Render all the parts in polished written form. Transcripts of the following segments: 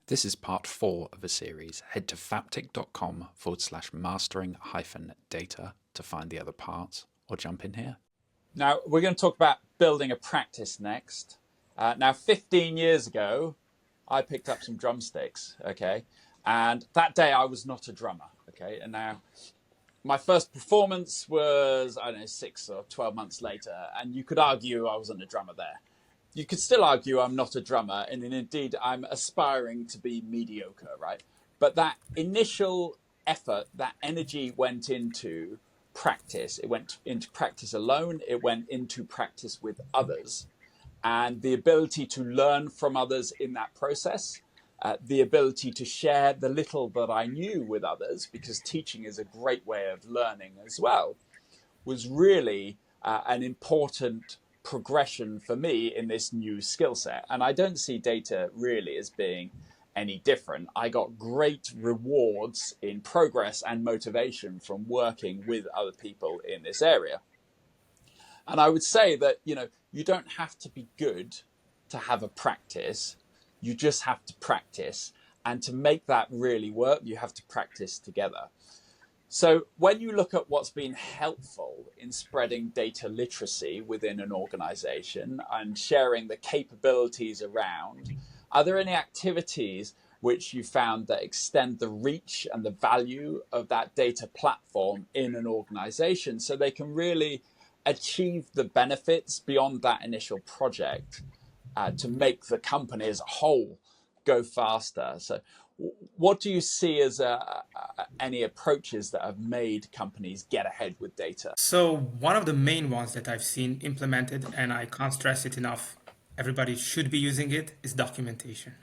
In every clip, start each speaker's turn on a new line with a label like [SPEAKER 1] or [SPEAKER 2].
[SPEAKER 1] This is part 4 of a series. Head to faptic.com/mastering-data to find the other parts, or jump in here.
[SPEAKER 2] Now, we're going to talk about building a practice next. Now, 15 years ago, I picked up some drumsticks, okay? And that day I was not a drummer, okay? And now my first performance was, I don't know, 6 or 12 months later. And you could argue I wasn't a drummer there. You could still argue I'm not a drummer. And indeed, I'm aspiring to be mediocre, right? But that initial effort, that energy went into practice. It went into practice alone. It went into practice with others. And the ability to learn from others in that process, the ability to share the little that I knew with others, because teaching is a great way of learning as well, was really an important progression for me in this new skill set. And I don't see data really as being any different. I got great rewards in progress and motivation from working with other people in this area. And I would say that, you don't have to be good to have a practice. You just have to practice. And to make that really work, you have to practice together. So when you look at what's been helpful in spreading data literacy within an organization and sharing the capabilities around, are there any activities which you found that extend the reach and the value of that data platform in an organization so they can really achieve the benefits beyond that initial project to make the company as a whole go faster? So what do you see as any approaches that have made companies get ahead with data?
[SPEAKER 3] So one of the main ones that I've seen implemented, and I can't stress it enough, everybody should be using it, is documentation.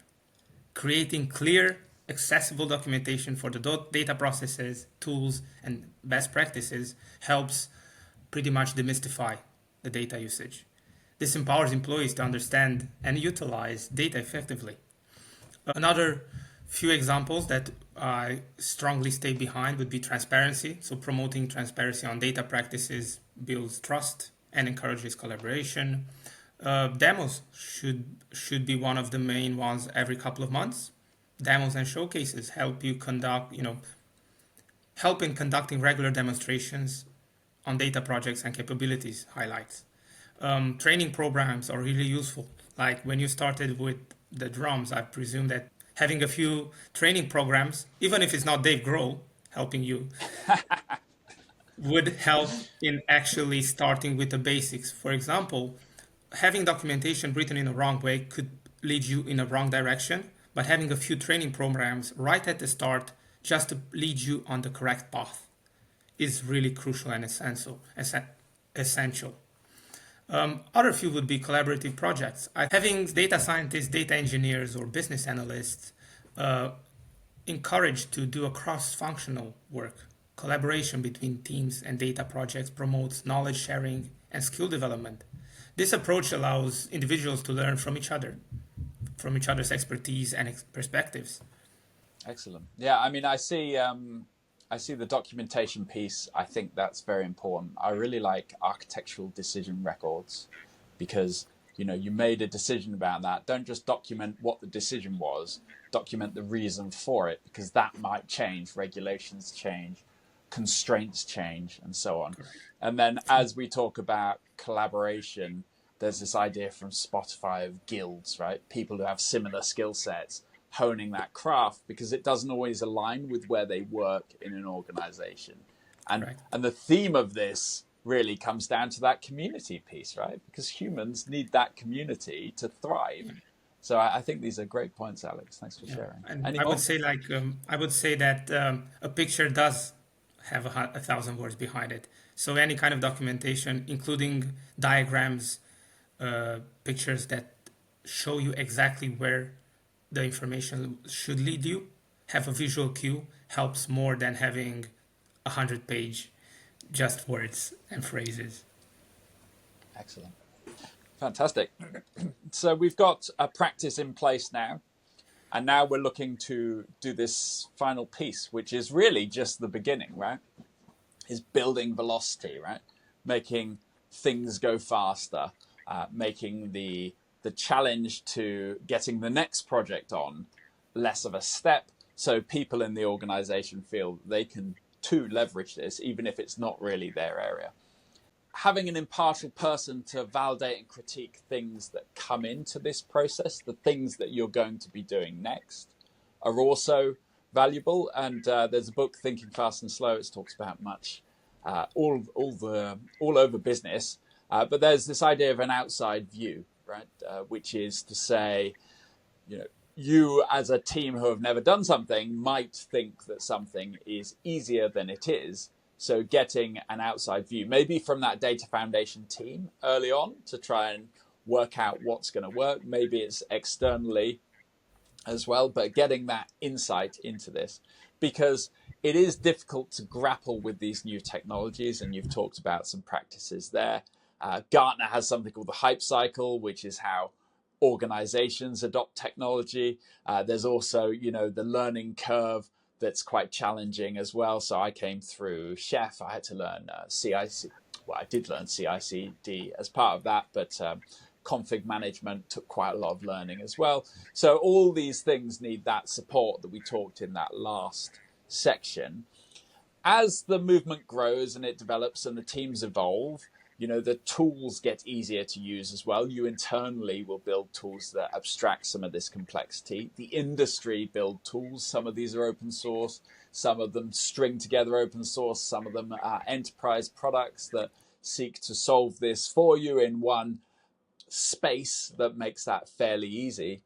[SPEAKER 3] Creating clear, accessible documentation for the data processes, tools, and best practices helps pretty much demystify the data usage. This empowers employees to understand and utilize data effectively. Another few examples that I strongly stay behind would be transparency. So promoting transparency on data practices builds trust and encourages collaboration. Demos should be one of the main ones every couple of months. Demos and showcases help you help in conducting regular demonstrations on data projects and capabilities highlights. Training programs are really useful. Like when you started with the drums, I presume that having a few training programs, even if it's not Dave Grohl helping you, would help in actually starting with the basics. For example, having documentation written in a wrong way could lead you in a wrong direction, but having a few training programs right at the start just to lead you on the correct path is really crucial and essential. Other few would be collaborative projects. Having data scientists, data engineers, or business analysts encouraged to do a cross-functional work. Collaboration between teams and data projects promotes knowledge sharing and skill development. This approach allows individuals to learn from each other's expertise and perspectives.
[SPEAKER 2] Excellent. Yeah, I mean, I see the documentation piece. I think that's very important. I really like architectural decision records because, you made a decision about that. Don't just document what the decision was, document the reason for it, because that might change. Regulations change, constraints change, and so on. Correct. And then as we talk about collaboration, there's this idea from Spotify of guilds, right? People who have similar skill sets, honing that craft, because it doesn't always align with where they work in an organization. And the theme of this really comes down to that community piece, right? Because humans need that community to thrive. So I think these are great points, Alex. Thanks for sharing.
[SPEAKER 3] And I would say that a picture does have 1,000 words behind it. So any kind of documentation, including diagrams, pictures that show you exactly where the information should lead you, have a visual cue, helps more than having 100-page just words and phrases.
[SPEAKER 2] Excellent. Fantastic. So we've got a practice in place now, and now we're looking to do this final piece, which is really just the beginning, right? Is building velocity, right? Making things go faster, making the challenge to getting the next project on less of a step, so people in the organization feel they can too leverage this, even if it's not really their area. Having an impartial person to validate and critique things that come into this process, the things that you're going to be doing next, are also valuable. And there's a book, Thinking Fast and Slow. It talks about much all over business, but there's this idea of an outside view, right? Which is to say, you as a team who have never done something might think that something is easier than it is. So getting an outside view, maybe from that data foundation team early on, to try and work out what's going to work. Maybe it's externally as well, but getting that insight into this, because it is difficult to grapple with these new technologies. And you've talked about some practices there. Gartner has something called the hype cycle, which is how organizations adopt technology. There's also, the learning curve that's quite challenging as well. So I came through Chef. I had to learn CIC. Well, I did learn CICD as part of that, but config management took quite a lot of learning as well. So all these things need that support that we talked in that last section. As the movement grows and it develops and the teams evolve, the tools get easier to use as well. You internally will build tools that abstract some of this complexity. The industry build tools. Some of these are open source. Some of them string together open source. Some of them are enterprise products that seek to solve this for you in one space that makes that fairly easy.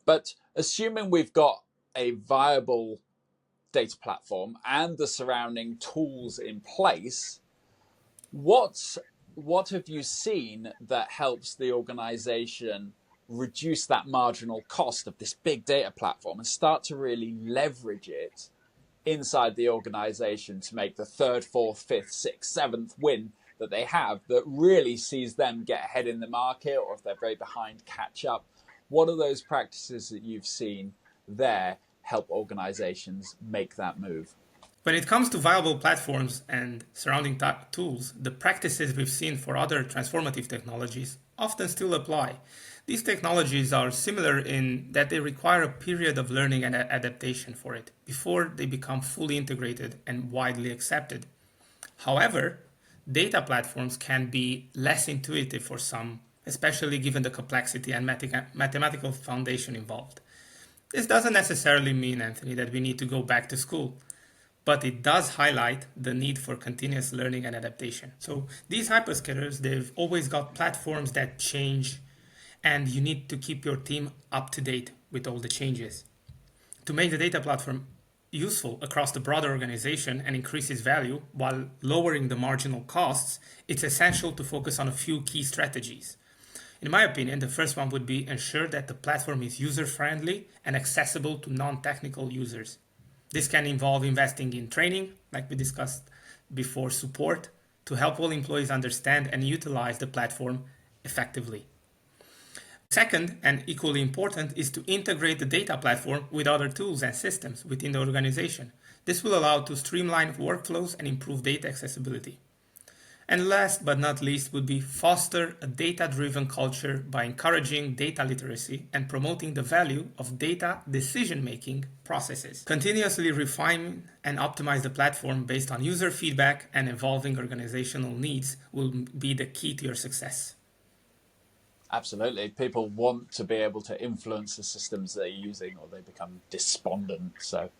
[SPEAKER 2] But assuming we've got a viable data platform and the surrounding tools in place, what have you seen that helps the organization reduce that marginal cost of this big data platform and start to really leverage it inside the organization to make the third, fourth, fifth, sixth, seventh win that they have, that really sees them get ahead in the market, or if they're very behind, catch up? What are those practices that you've seen there help organizations make that move?
[SPEAKER 3] When it comes to viable platforms and surrounding tools, the practices we've seen for other transformative technologies often still apply. These technologies are similar in that they require a period of learning and adaptation for it before they become fully integrated and widely accepted. However, data platforms can be less intuitive for some, especially given the complexity and mathematical foundation involved. This doesn't necessarily mean, Anthony, that we need to go back to school, but it does highlight the need for continuous learning and adaptation. So these hyperscalers, they've always got platforms that change, and you need to keep your team up to date with all the changes. To make the data platform useful across the broader organization and increase its value while lowering the marginal costs, it's essential to focus on a few key strategies. In my opinion, the first one would be ensure that the platform is user-friendly and accessible to non-technical users. This can involve investing in training, like we discussed before, support, to help all employees understand and utilize the platform effectively. Second, and equally important, is to integrate the data platform with other tools and systems within the organization. This will allow to streamline workflows and improve data accessibility. And last but not least would be foster a data-driven culture by encouraging data literacy and promoting the value of data decision-making processes. Continuously refine and optimize the platform based on user feedback and evolving organizational needs will be the key to your success.
[SPEAKER 2] Absolutely. People want to be able to influence the systems they're using, or they become despondent. So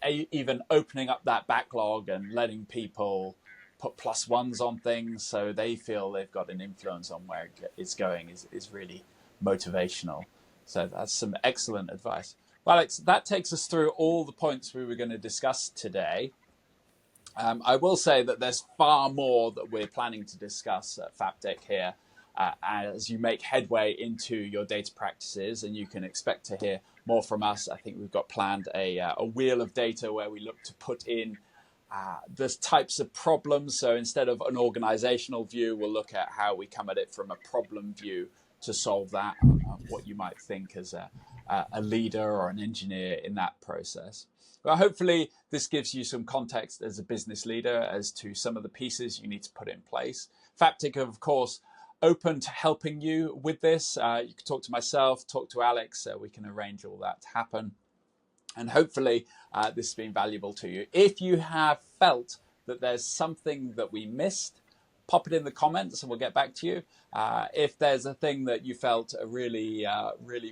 [SPEAKER 2] even opening up that backlog and letting people put +1s on things so they feel they've got an influence on where it's going is really motivational. So that's some excellent advice. Well, Alex, that takes us through all the points we were going to discuss today. I will say that there's far more that we're planning to discuss at Faptic here as you make headway into your data practices, and you can expect to hear more from us. I think we've got planned a wheel of data where we look to put in the types of problems. So instead of an organizational view, we'll look at how we come at it from a problem view to solve that, what you might think as a leader or an engineer in that process. Well, hopefully this gives you some context as a business leader as to some of the pieces you need to put in place. Faptic, of course, open to helping you with this. You can talk to myself, talk to Alex. We can arrange all that to happen. And hopefully this has been valuable to you. If you have felt that there's something that we missed, pop it in the comments and we'll get back to you. If there's a thing that you felt really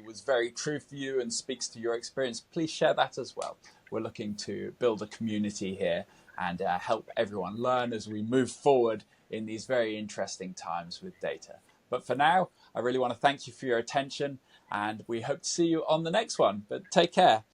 [SPEAKER 2] was very true for you and speaks to your experience, please share that as well. We're looking to build a community here and help everyone learn as we move forward in these very interesting times with data. But for now, I really want to thank you for your attention, and we hope to see you on the next one. But take care.